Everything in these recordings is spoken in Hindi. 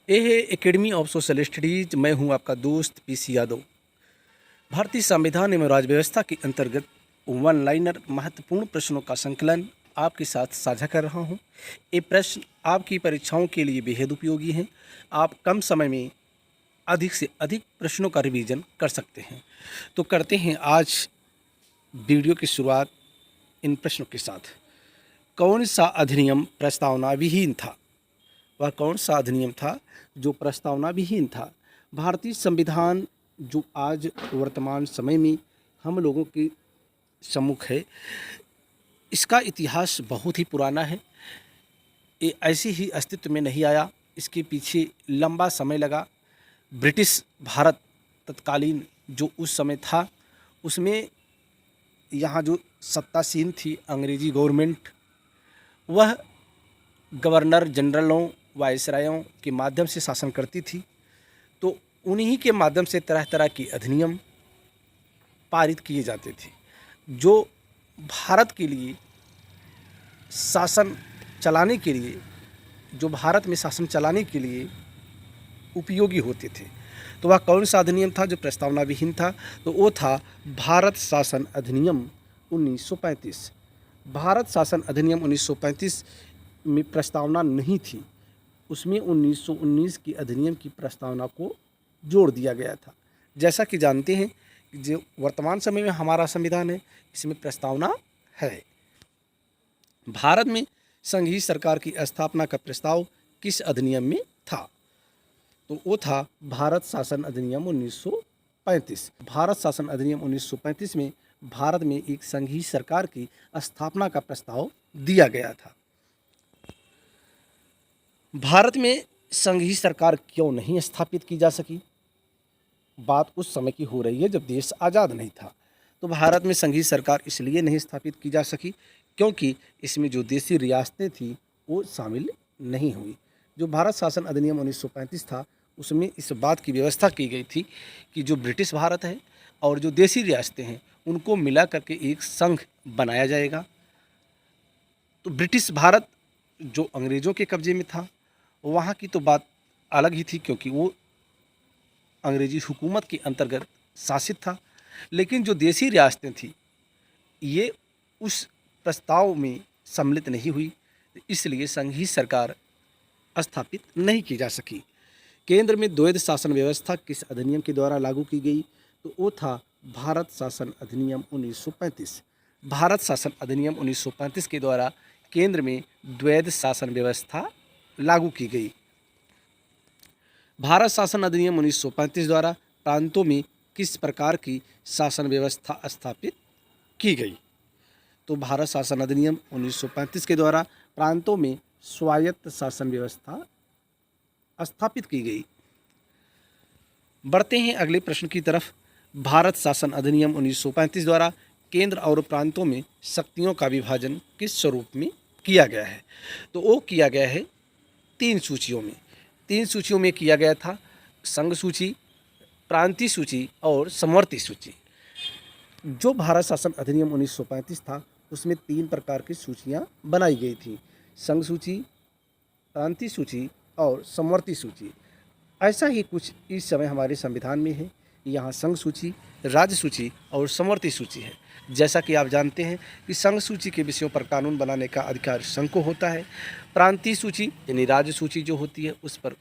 ये है एकेडमी ऑफ सोशल स्टडीज। मैं हूं आपका दोस्त पीसी यादव। भारतीय संविधान एवं राज्य व्यवस्था के अंतर्गत वन लाइनर महत्वपूर्ण प्रश्नों का संकलन आपके साथ साझा कर रहा हूं। ये प्रश्न आपकी परीक्षाओं के लिए बेहद उपयोगी हैं। आप कम समय में अधिक से अधिक प्रश्नों का रिवीजन कर सकते हैं। तो करते हैं आज वीडियो की शुरुआत इन प्रश्नों के साथ। कौन सा अधिनियम प्रस्तावना विहीन था? वह कौन सा अधिनियम था जो प्रस्तावना विहीन था? भारतीय संविधान जो आज वर्तमान समय में हम लोगों के सम्मुख है, इसका इतिहास बहुत ही पुराना है। ये ऐसे ही अस्तित्व में नहीं आया, इसके पीछे लंबा समय लगा। ब्रिटिश भारत तत्कालीन जो उस समय था, उसमें यहाँ जो सत्तासीन थी अंग्रेजी गवर्नमेंट, वह गवर्नर जनरलों वायसरायों के माध्यम से शासन करती थी। तो उन्हीं के माध्यम से तरह तरह के अधिनियम पारित किए जाते थे जो भारत के लिए शासन चलाने के लिए जो भारत में शासन चलाने के लिए उपयोगी होते थे। तो वह कौन सा अधिनियम था जो प्रस्तावना विहीन था? तो वो था भारत शासन अधिनियम 1935। भारत शासन अधिनियम 1935 में प्रस्तावना नहीं थी, उसमें 1919 की अधिनियम की प्रस्तावना को जोड़ दिया गया था। जैसा कि जानते हैं कि जो वर्तमान समय में हमारा संविधान है, इसमें प्रस्तावना है। भारत में संघीय सरकार की स्थापना का प्रस्ताव किस अधिनियम में था? तो वो था भारत शासन अधिनियम 1935। भारत शासन अधिनियम 1935 में भारत में एक संघीय सरकार की स्थापना का प्रस्ताव दिया गया था। भारत में संघीय सरकार क्यों नहीं स्थापित की जा सकी? बात उस समय की हो रही है जब देश आज़ाद नहीं था। तो भारत में संघीय सरकार इसलिए नहीं स्थापित की जा सकी क्योंकि इसमें जो देशी रियासतें थी वो शामिल नहीं हुई। जो भारत शासन अधिनियम 1935 था, उसमें इस बात की व्यवस्था की गई थी कि जो ब्रिटिश भारत है और जो देशी रियासतें हैं उनको मिला करके एक संघ बनाया जाएगा। तो ब्रिटिश भारत जो अंग्रेज़ों के कब्जे में था, वहाँ की तो बात अलग ही थी क्योंकि वो अंग्रेजी हुकूमत के अंतर्गत शासित था। लेकिन जो देशी रियासतें थी ये उस प्रस्ताव में सम्मिलित नहीं हुई, इसलिए संघीय सरकार स्थापित नहीं की जा सकी। केंद्र में द्वैध शासन व्यवस्था किस अधिनियम के द्वारा लागू की गई? तो वो था भारत शासन अधिनियम 1935। भारत शासन अधिनियम 1935 के द्वारा केंद्र में द्वैध शासन व्यवस्था लागू की गई। भारत शासन अधिनियम 1935 द्वारा प्रांतों में किस प्रकार की शासन व्यवस्था स्थापित की गई? तो भारत शासन अधिनियम 1935 के द्वारा प्रांतों में स्वायत्त शासन व्यवस्था स्थापित की गई। बढ़ते हैं अगले प्रश्न की तरफ। भारत शासन अधिनियम 1935 द्वारा केंद्र और प्रांतों में शक्तियों का विभाजन किस स्वरूप में किया गया है? तो वो किया गया है तीन सूचियों में किया गया था। संघ सूची, प्रांतीय सूची और समवर्ती सूची। जो भारत शासन अधिनियम 1935 था उसमें तीन प्रकार की सूचियां बनाई गई थी: संघ सूची, प्रांतीय सूची और समवर्ती सूची। ऐसा ही कुछ इस समय हमारे संविधान में है। यहाँ संघ सूची, राज्य सूची और समवर्ती सूची है। जैसा कि आप जानते हैं कि संघ सूची के विषयों पर कानून बनाने का अधिकार संघ को होता है। प्रांतीय सूची यानी राज्य सूची जो होती है उस पर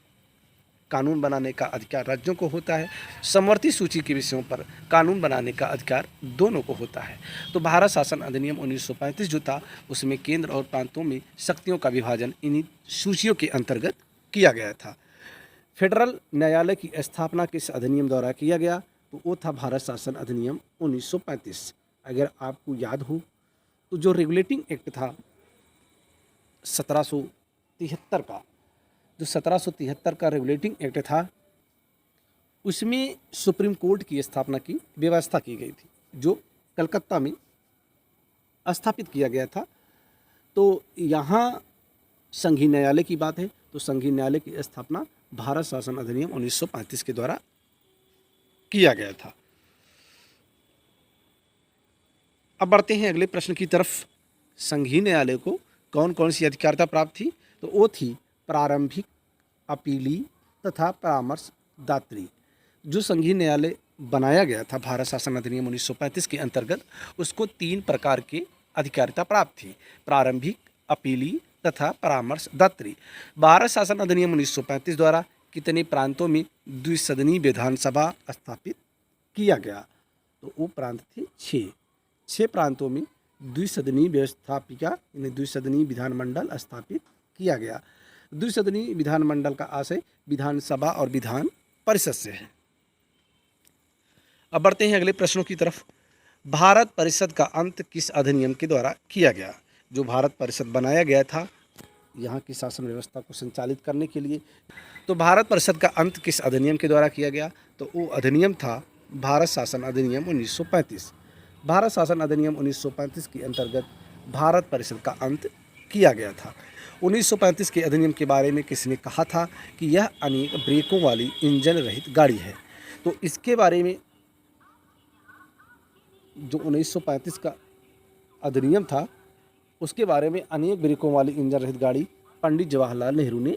कानून बनाने का अधिकार राज्यों को होता है। समवर्ती सूची के विषयों पर कानून बनाने का अधिकार दोनों को होता है। तो भारत शासन अधिनियम 1935 जो था उसमें केंद्र और प्रांतों में शक्तियों का विभाजन इन्हीं सूचियों के अंतर्गत किया गया था। फेडरल न्यायालय की स्थापना किस अधिनियम द्वारा किया गया? तो वो था भारत शासन अधिनियम 1935। अगर आपको याद हो तो जो रेगुलेटिंग एक्ट था 1773 का, जो 1773 का रेगुलेटिंग एक्ट था, उसमें सुप्रीम कोर्ट की स्थापना की व्यवस्था की गई थी जो कलकत्ता में स्थापित किया गया था। तो यहाँ संघीय न्यायालय की बात है, तो संघीय न्यायालय की स्थापना भारत शासन अधिनियम 1935 के द्वारा किया गया था। अब बढ़ते हैं अगले प्रश्न की तरफ। संघीय न्यायालय को कौन कौन सी अधिकारिता प्राप्त थी? तो वो थी प्रारंभिक, अपीली, तथा परामर्शदात्री। जो संघीय न्यायालय बनाया गया था भारत शासन अधिनियम 1935 के अंतर्गत, उसको 3 प्रकार की अधिकारिता प्राप्त थी: प्रारंभिक, अपीली तथा परामर्शदात्री। भारत शासन अधिनियम 1935 द्वारा कितने प्रांतों में द्विसदनीय विधानसभा स्थापित किया गया? तो वो प्रांत थे 6। 6 प्रांतों में द्विसदनीय व्यवस्थापिका यानी द्विसदनीय विधानमंडल स्थापित किया गया। द्विसदनीय विधानमंडल का आशय विधानसभा और विधान परिषद से है। अब बढ़ते हैं अगले प्रश्नों की तरफ। भारत परिषद का अंत किस अधिनियम के द्वारा किया गया? जो भारत परिषद बनाया गया था यहाँ की शासन व्यवस्था को संचालित करने के लिए, तो भारत परिषद का अंत किस अधिनियम के द्वारा किया गया? तो वो अधिनियम था भारत शासन अधिनियम 1935। भारत शासन अधिनियम 1935 के अंतर्गत भारत परिषद का अंत किया गया था। 1935 के अधिनियम के बारे में किसने कहा था कि यह अनेक ब्रेकों वाली इंजन रहित गाड़ी है? तो इसके बारे में जो 1935 का अधिनियम था उसके बारे में अनेक ब्रेकों वाली इंजन रहित गाड़ी पंडित जवाहरलाल नेहरू ने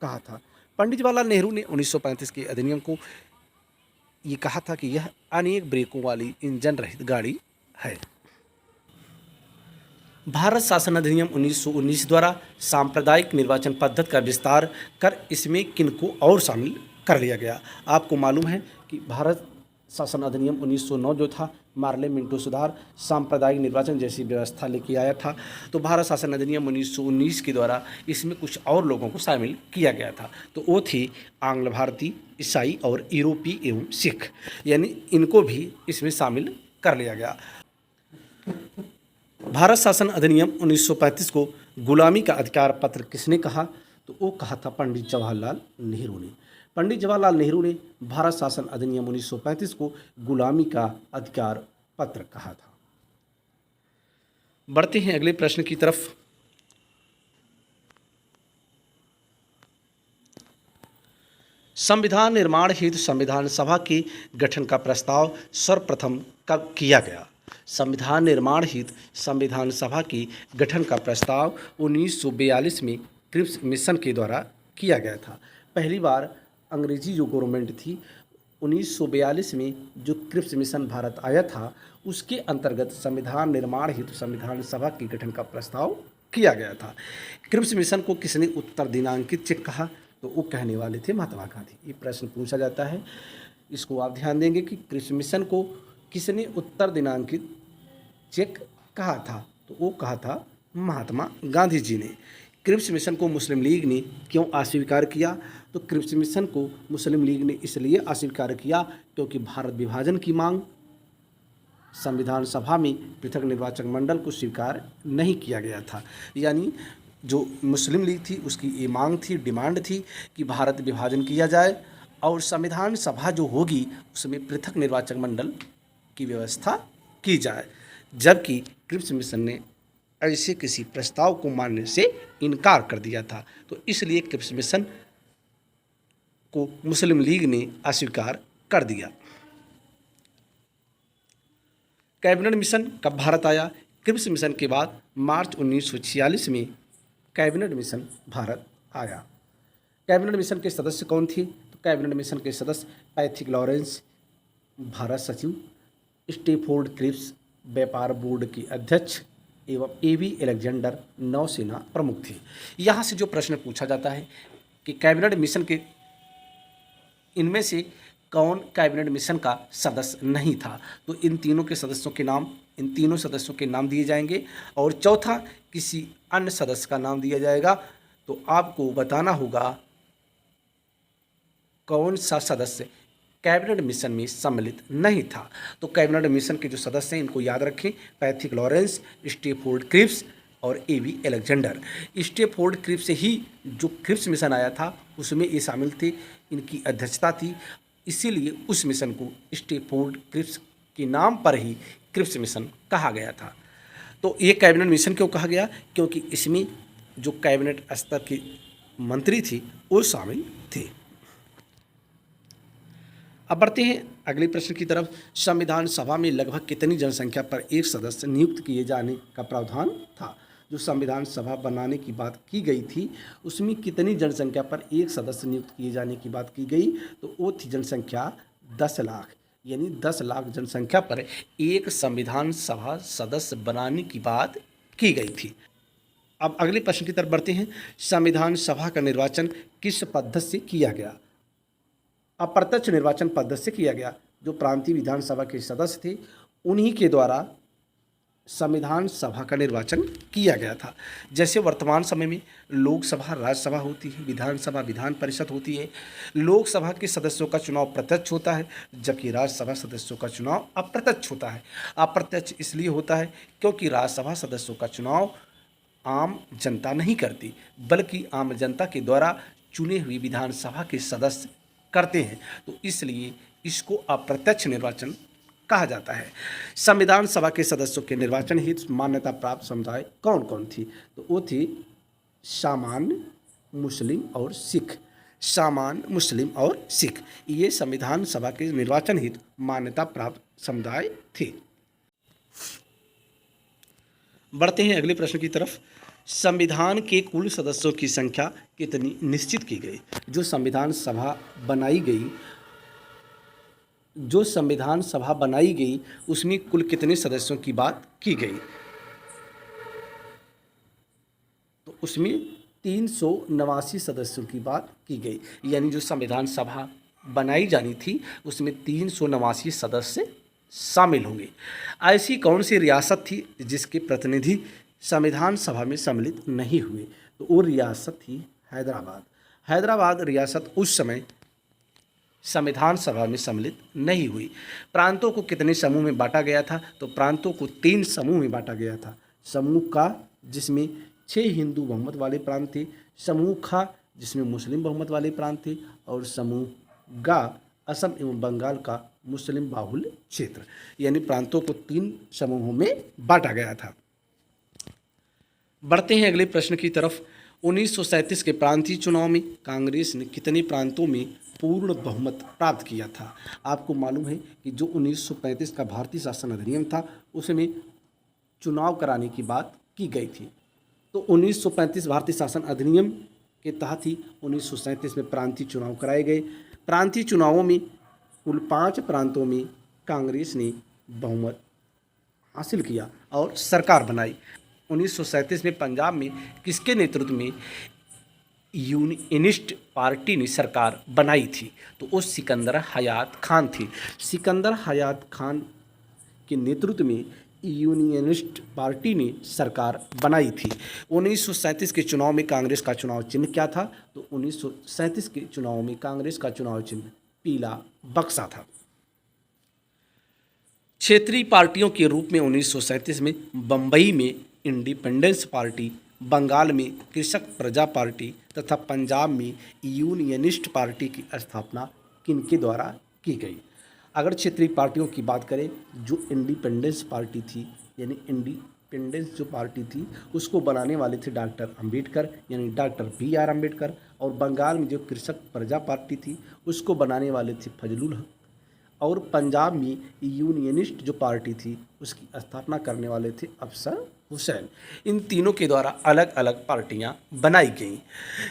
कहा था। पंडित जवाहरलाल नेहरू ने 1935 के अधिनियम को ये कहा था कि यह अनेक ब्रेकों वाली इंजन रहित गाड़ी है। भारत शासन अधिनियम 1919 द्वारा सांप्रदायिक निर्वाचन पद्धति का विस्तार कर इसमें किनको और शामिल कर लिया गया? आपको मालूम है कि भारत शासन अधिनियम 1909 जो था, मार्ले मिंटो सुधार सांप्रदायिक निर्वाचन जैसी व्यवस्था लेके आया था। तो भारत शासन अधिनियम 1919 के द्वारा इसमें कुछ और लोगों को शामिल किया गया था। तो वो थी आंग्ल भारतीय, ईसाई और यूरोपीय एवं सिख, यानी इनको भी इसमें शामिल कर लिया गया। भारत शासन अधिनियम 1935 को गुलामी का अधिकार पत्र किसने कहा? तो वो कहा था पंडित जवाहरलाल नेहरू ने। पंडित जवाहरलाल नेहरू ने भारत शासन अधिनियम 1935 को गुलामी का अधिकार पत्र कहा था। बढ़ते हैं अगले प्रश्न की तरफ। संविधान निर्माण हेतु संविधान सभा के गठन का प्रस्ताव सर्वप्रथम कब किया गया? संविधान निर्माण हेतु संविधान सभा के गठन का प्रस्ताव 1942 में क्रिप्स मिशन के द्वारा किया गया था। पहली बार अंग्रेजी जो गवर्नमेंट थी 1942 में जो क्रिप्स मिशन भारत आया था उसके अंतर्गत संविधान निर्माण हेतु संविधान सभा के गठन का प्रस्ताव किया गया था। क्रिप्स मिशन को किसने उत्तर दिनांकित चेक कहा? तो वो कहने वाले थे महात्मा गांधी। ये प्रश्न पूछा जाता है, इसको आप ध्यान देंगे कि क्रिप्स मिशन को किसने उत्तर दिनांकित चेक कहा था? तो वो कहा था महात्मा गांधी जी ने। क्रिप्स मिशन को मुस्लिम लीग ने क्यों अस्वीकार किया? तो क्रिप्स मिशन को मुस्लिम लीग ने इसलिए अस्वीकार किया क्योंकि भारत विभाजन की मांग संविधान सभा में पृथक निर्वाचक मंडल को स्वीकार नहीं किया गया था। यानी जो मुस्लिम लीग थी उसकी ये मांग थी, डिमांड थी कि भारत विभाजन किया जाए और संविधान सभा जो होगी उसमें पृथक निर्वाचक मंडल की व्यवस्था की जाए, जबकि क्रिप्स मिशन ने ऐसे किसी प्रस्ताव को मानने से इनकार कर दिया था। तो इसलिए क्रिप्स मिशन को मुस्लिम लीग ने अस्वीकार कर दिया। कैबिनेट मिशन कब भारत आया? क्रिप्स मिशन के बाद मार्च 1946 में कैबिनेट मिशन भारत आया। कैबिनेट मिशन के सदस्य कौन थे? तो कैबिनेट मिशन के सदस्य पैथिक लॉरेंस भारत सचिव, स्टेफोर्ड क्रिप्स व्यापार बोर्ड की अध्यक्ष एवं एवी अलेक्जेंडर नौसेना प्रमुख थे। यहाँ से जो प्रश्न पूछा जाता है कि कैबिनेट मिशन के इनमें से कौन कैबिनेट मिशन का सदस्य नहीं था? तो इन तीनों सदस्यों के नाम दिए जाएंगे और चौथा किसी अन्य सदस्य का नाम दिया जाएगा। तो आपको बताना होगा कौन सा सदस्य कैबिनेट मिशन में सम्मिलित नहीं था। तो कैबिनेट मिशन के जो सदस्य हैं इनको याद रखें, पैथिक लॉरेंस, स्टेफोर्ड क्रिप्स और एवी अलेक्जेंडर। स्टेफोर्ड क्रिप्स से ही जो क्रिप्स मिशन आया था उसमें ये शामिल थे, इनकी अध्यक्षता थी, इसीलिए उस मिशन को स्टेफोर्ड क्रिप्स के नाम पर ही क्रिप्स मिशन कहा गया था। तो ये कैबिनेट मिशन क्यों कहा गया? क्योंकि इसमें जो कैबिनेट स्तर की मंत्री थी वो शामिल थे। अब बढ़ते हैं अगले प्रश्न की तरफ। संविधान सभा में लगभग कितनी जनसंख्या पर एक सदस्य नियुक्त किए जाने का प्रावधान था? जो संविधान सभा बनाने की बात की गई थी उसमें कितनी जनसंख्या पर एक सदस्य नियुक्त किए जाने की बात की गई, तो वो थी जनसंख्या 10 लाख। यानी 10 लाख जनसंख्या पर एक संविधान सभा सदस्य बनाने की बात की गई थी। अब अगले प्रश्न की तरफ बढ़ते हैं। संविधान सभा का निर्वाचन किस पद्धति से किया गया? अप्रत्यक्ष निर्वाचन पद्धति से किया गया। जो प्रांतीय विधानसभा के सदस्य थे उन्हीं के द्वारा संविधान सभा का निर्वाचन किया गया था। जैसे वर्तमान समय में लोकसभा राज्यसभा होती है, विधानसभा विधान परिषद होती है। लोकसभा के सदस्यों का चुनाव प्रत्यक्ष होता है, जबकि राज्यसभा सदस्यों का चुनाव अप्रत्यक्ष होता है। अप्रत्यक्ष इसलिए होता है क्योंकि राज्यसभा सदस्यों का चुनाव आम जनता नहीं करती, बल्कि आम जनता के द्वारा चुने हुए विधानसभा के सदस्य करते हैं, तो इसलिए इसको अप्रत्यक्ष निर्वाचन कहा जाता है। संविधान सभा के सदस्यों के निर्वाचन हेतु मान्यता प्राप्त समुदाय कौन कौन थी? तो वो थी सामान्य, मुस्लिम और सिख। सामान्य, मुस्लिम और सिख, ये संविधान सभा के निर्वाचन हेतु मान्यता प्राप्त समुदाय थे। बढ़ते हैं अगले प्रश्न की तरफ। संविधान के कुल सदस्यों की संख्या कितनी निश्चित की गई? जो संविधान सभा बनाई गई उसमें कुल कितने सदस्यों की बात की गई? तो उसमें 389 सदस्यों की बात की गई। यानी जो संविधान सभा बनाई जानी थी उसमें 389 सदस्य शामिल होंगे। ऐसी कौन सी रियासत थी जिसके प्रतिनिधि संविधान सभा में सम्मिलित नहीं हुए? तो वो रियासत थी हैदराबाद। हैदराबाद रियासत उस समय संविधान सभा में सम्मिलित नहीं हुई। प्रांतों को कितने समूह में बांटा गया था? तो प्रांतों को 3 समूह में बांटा गया था। समूह का जिसमें 6 हिंदू बहुमत वाले प्रांत थे, समूह खा जिसमें मुस्लिम बहुमत वाले प्रांत थे, और समूह गा असम एवं बंगाल का मुस्लिम बाहुल्य क्षेत्र। यानी प्रांतों को 3 समूहों में बांटा गया था। बढ़ते हैं अगले प्रश्न की तरफ। 1937 के प्रांतीय चुनाव में कांग्रेस ने कितने प्रांतों में पूर्ण बहुमत प्राप्त किया था? आपको मालूम है कि जो 1935 का भारतीय शासन अधिनियम था उसमें चुनाव कराने की बात की गई थी। तो 1935 भारतीय शासन अधिनियम के तहत ही 1937 में प्रांतीय चुनाव कराए गए। प्रांतीय चुनावों में कुल 5 प्रांतों में कांग्रेस ने बहुमत हासिल किया और सरकार बनाई। 1937 में पंजाब में किसके नेतृत्व में यूनियनिस्ट पार्टी ने सरकार बनाई थी? तो वो सिकंदर हयात खान थी। सिकंदर हयात खान के नेतृत्व में यूनियनिस्ट पार्टी ने सरकार बनाई थी। 1937 के चुनाव में कांग्रेस का चुनाव चिन्ह क्या था? तो 1937 के चुनाव में कांग्रेस का चुनाव चिन्ह पीला बक्सा था। क्षेत्रीय पार्टियों के रूप में 1937 में बम्बई में इंडिपेंडेंस पार्टी, बंगाल में कृषक प्रजा पार्टी तथा पंजाब में यूनियनिस्ट पार्टी की स्थापना किनके द्वारा की गई? अगर क्षेत्रीय पार्टियों की बात करें, जो इंडिपेंडेंस पार्टी थी, यानी इंडिपेंडेंस जो पार्टी थी उसको बनाने वाले थे डॉक्टर अंबेडकर, यानी डॉक्टर BR अम्बेडकर। और बंगाल में जो कृषक प्रजा पार्टी थी उसको बनाने वाले थे फजलुल हक। और पंजाब में यूनियनिस्ट जो पार्टी थी उसकी स्थापना करने वाले थे अफसर हुसैन। इन तीनों के द्वारा अलग अलग पार्टियां बनाई गईं।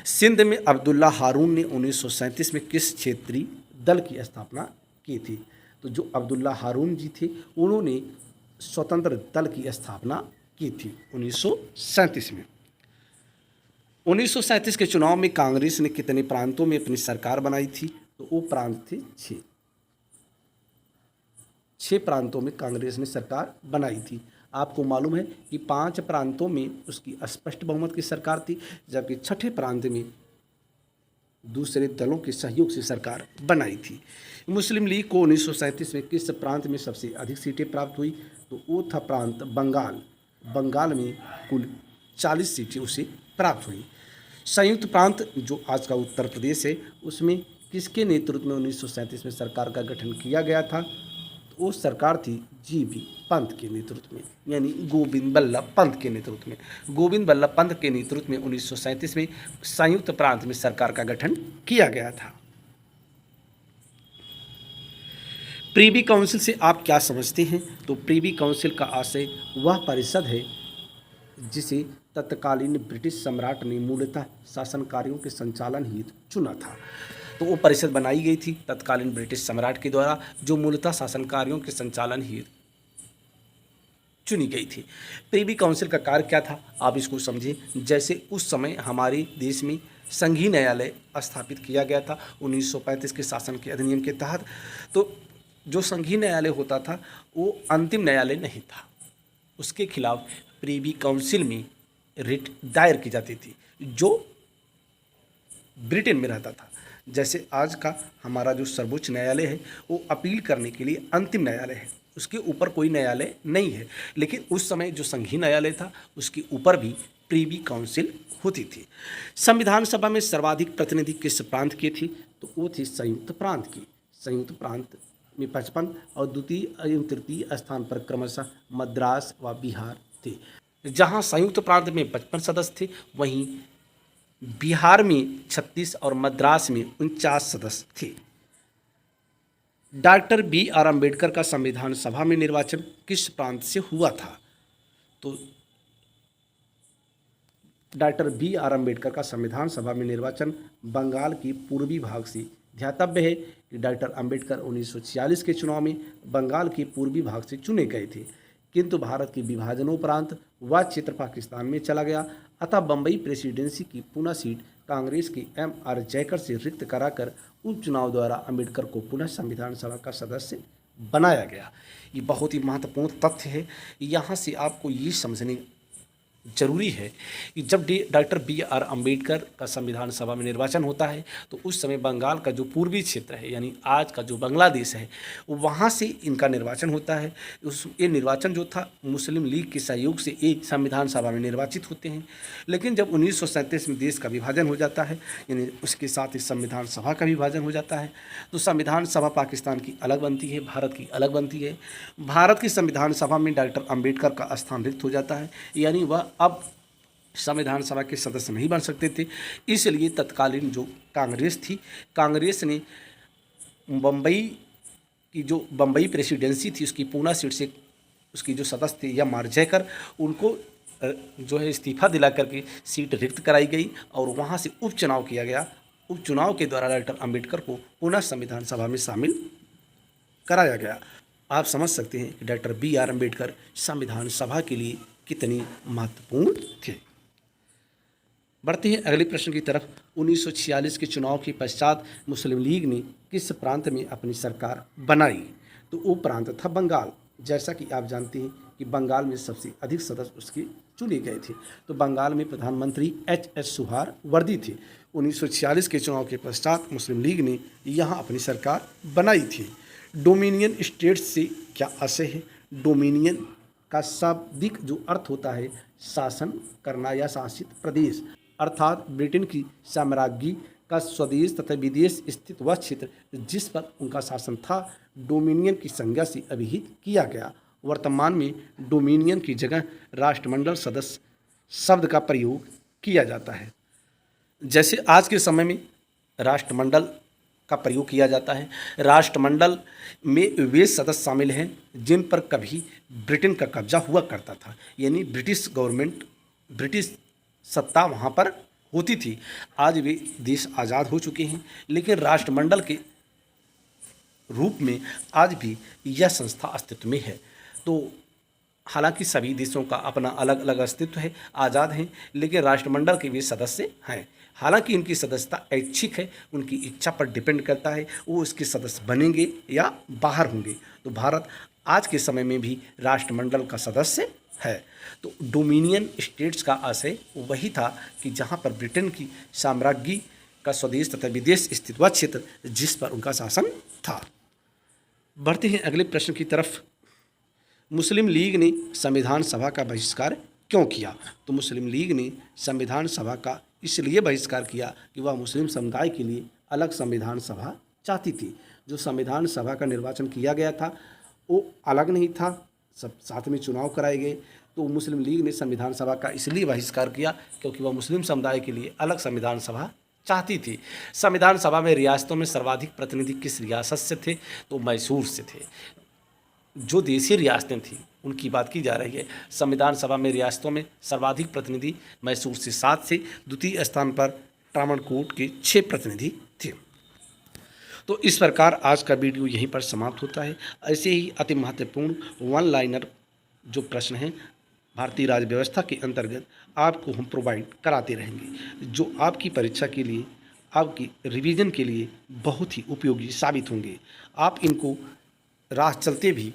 सिंध में अब्दुल्ला हारून ने 1937 में किस क्षेत्रीय दल की स्थापना की थी? तो जो अब्दुल्ला हारून जी थे उन्होंने स्वतंत्र दल की स्थापना की थी 1937 में। 1937 के चुनाव में कांग्रेस ने कितने प्रांतों में अपनी सरकार बनाई थी? तो वो प्रांत थे 6 प्रांतों में कांग्रेस ने सरकार बनाई थी। आपको मालूम है कि 5 प्रांतों में उसकी स्पष्ट बहुमत की सरकार थी, जबकि 6ठे प्रांत में दूसरे दलों के सहयोग से सरकार बनाई थी। मुस्लिम लीग को 1937 में किस प्रांत में सबसे अधिक सीटें प्राप्त हुई? तो वो था प्रांत बंगाल। बंगाल में कुल 40 सीटें उसे प्राप्त हुई। संयुक्त प्रांत जो आज का उत्तर प्रदेश है उसमें किसके नेतृत्व में 1937 में सरकार का गठन किया गया था? तो वो सरकार थी GB पंत के नेतृत्व में, यानी गोविंद बल्लभ पंत के नेतृत्व में। गोविंद बल्लभ पंत के नेतृत्व में 1937 में संयुक्त प्रांत में सरकार का गठन किया गया था। प्रीवी काउंसिल से आप क्या समझते हैं? तो प्रीवी काउंसिल का आशय वह परिषद है जिसे तत्कालीन ब्रिटिश सम्राट ने मूलतः शासन कार्यों के संचालन हेतु चुना था। तो वो परिषद बनाई गई थी तत्कालीन ब्रिटिश सम्राट के द्वारा, जो मूलतः शासन कार्यों के संचालन हेतु चुनी गई थी। प्रिवी काउंसिल का कार्य क्या था, आप इसको समझिए। जैसे उस समय हमारे देश में संघीय न्यायालय स्थापित किया गया था 1935 के शासन के अधिनियम के तहत। तो जो संघीय न्यायालय होता था वो अंतिम न्यायालय नहीं था, उसके खिलाफ प्रिवी काउंसिल में रिट दायर की जाती थी जो ब्रिटेन में रहता था। जैसे आज का हमारा जो सर्वोच्च न्यायालय है वो अपील करने के लिए अंतिम न्यायालय है, उसके ऊपर कोई न्यायालय नहीं है। लेकिन उस समय जो संघीय न्यायालय था उसके ऊपर भी प्रिवी काउंसिल होती थी। संविधान सभा में सर्वाधिक प्रतिनिधि किस प्रांत की थी, तो वो थी संयुक्त प्रांत की। संयुक्त प्रांत में 55 और द्वितीय एवं तृतीय स्थान पर क्रमशः मद्रास व बिहार थे। जहां संयुक्त प्रांत में 55 सदस्य थे, वहीं बिहार में 36 और मद्रास में 49 सदस्य थे। Doctor B.R. अम्बेडकर का संविधान सभा में निर्वाचन किस प्रांत से हुआ था, तो डॉक्टर B.R. अम्बेडकर का संविधान सभा में निर्वाचन बंगाल की पूर्वी भाग से। ध्यातव्य है कि डॉक्टर अम्बेडकर 1946 के चुनाव में बंगाल के पूर्वी भाग से चुने गए थे, किंतु भारत के विभाजनोपरांत वह क्षेत्र पाकिस्तान में चला गया। अतः बम्बई प्रेसिडेंसी की पुनः सीट कांग्रेस के M.R. जयकर से रिक्त कराकर उपचुनाव द्वारा अम्बेडकर को पुनः संविधान सभा का सदस्य बनाया गया। ये बहुत ही महत्वपूर्ण तथ्य है। यहाँ से आपको ये समझने जरूरी है कि जब डॉक्टर B.R. अम्बेडकर का संविधान सभा में निर्वाचन होता है तो उस समय बंगाल का जो पूर्वी क्षेत्र है यानी आज का जो बांग्लादेश है वहाँ से इनका निर्वाचन होता है। ये निर्वाचन जो था मुस्लिम लीग के सहयोग से एक संविधान सभा में निर्वाचित होते हैं। लेकिन जब 1937 में देश का विभाजन हो जाता है यानी उसके साथ ही संविधान सभा का विभाजन हो जाता है, तो संविधान सभा पाकिस्तान की अलग बनती है, भारत की अलग बनती है। भारत की संविधान सभा में डॉक्टर अम्बेडकर का स्थान रिक्त हो जाता है, यानी वह अब संविधान सभा के सदस्य नहीं बन सकते थे। इसलिए तत्कालीन जो कांग्रेस थी, कांग्रेस ने बम्बई प्रेसिडेंसी थी उसकी पूना सीट से उसकी जो सदस्य थे M.R. जयकर, उनको जो है इस्तीफा दिला करके सीट रिक्त कराई गई और वहाँ से उपचुनाव किया गया। उपचुनाव के द्वारा डॉक्टर अम्बेडकर को पुनः संविधान सभा में शामिल कराया गया। आप समझ सकते हैं कि डॉक्टर B.R. अम्बेडकर संविधान सभा के लिए कितनी महत्वपूर्ण थे। बढ़ते हैं अगले प्रश्न की तरफ। 1946 के चुनाव के पश्चात मुस्लिम लीग ने किस प्रांत में अपनी सरकार बनाई, तो वो प्रांत था बंगाल। जैसा कि आप जानते हैं कि बंगाल में सबसे अधिक सदस्य उसके चुने गए थे। तो बंगाल में प्रधानमंत्री H.S. सुहारवर्दी थे। 1946 के चुनाव के पश्चात मुस्लिम लीग ने यहाँ अपनी सरकार बनाई थी। डोमिनियन स्टेट्स से क्या आशय है? डोमिनियन का शाब्दिक जो अर्थ होता है शासन करना या शासित प्रदेश, अर्थात ब्रिटेन की साम्राज्ञी का स्वदेश तथा विदेश स्थित वह क्षेत्र जिस पर उनका शासन था डोमिनियन की संज्ञा से अभिहित किया गया। वर्तमान में डोमिनियन की जगह राष्ट्रमंडल सदस्य शब्द का प्रयोग किया जाता है। जैसे आज के समय में राष्ट्रमंडल का प्रयोग किया जाता है। राष्ट्रमंडल में वे सदस्य शामिल हैं जिन पर कभी ब्रिटेन का कब्जा हुआ करता था, यानी ब्रिटिश गवर्नमेंट, ब्रिटिश सत्ता वहाँ पर होती थी। आज वे देश आज़ाद हो चुके हैं, लेकिन राष्ट्रमंडल के रूप में आज भी यह संस्था अस्तित्व में है। तो हालांकि सभी देशों का अपना अलग अलग अस्तित्व है, आज़ाद हैं, लेकिन राष्ट्रमंडल के वे सदस्य हैं। हालांकि इनकी सदस्यता ऐच्छिक है, उनकी इच्छा पर डिपेंड करता है वो इसके सदस्य बनेंगे या बाहर होंगे। तो भारत आज के समय में भी राष्ट्रमंडल का सदस्य है। तो डोमिनियन स्टेट्स का आशय वही था कि जहां पर ब्रिटेन की साम्राज्ञी का स्वदेश तथा विदेश स्थित वह क्षेत्र जिस पर उनका शासन था। बढ़ते हैं अगले प्रश्न की तरफ। मुस्लिम लीग ने संविधान सभा का बहिष्कार क्यों किया? तो मुस्लिम लीग ने संविधान सभा का इसलिए बहिष्कार किया कि वह मुस्लिम समुदाय के लिए अलग संविधान सभा चाहती थी। जो संविधान सभा का निर्वाचन किया गया था वो अलग नहीं था, सब साथ में चुनाव कराए गए। तो मुस्लिम लीग ने संविधान सभा का इसलिए बहिष्कार किया क्योंकि वह मुस्लिम समुदाय के लिए अलग संविधान सभा चाहती थी। संविधान सभा में रियासतों में सर्वाधिक प्रतिनिधि किस रियासत से थे? तो मैसूर से थे। जो देशी रियासतें थीं उनकी बात की जा रही है। संविधान सभा में रियासतों में सर्वाधिक प्रतिनिधि मैसूर से 7 से, द्वितीय स्थान पर त्रावणकोर के 6 प्रतिनिधि थे। तो इस प्रकार आज का वीडियो यहीं पर समाप्त होता है। ऐसे ही अति महत्वपूर्ण वन लाइनर जो प्रश्न हैं भारतीय राज्य व्यवस्था के अंतर्गत आपको हम प्रोवाइड कराते रहेंगे, जो आपकी परीक्षा के लिए, आपकी रिवीजन के लिए बहुत ही उपयोगी साबित होंगे। आप इनको राह चलते भी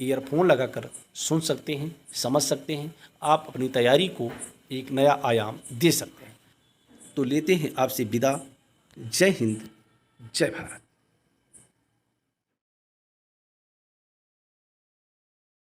ईयरफोन लगाकर सुन सकते हैं, समझ सकते हैं। आप अपनी तैयारी को एक नया आयाम दे सकते हैं। तो लेते हैं आपसे विदा। जय हिंद, जय भारत।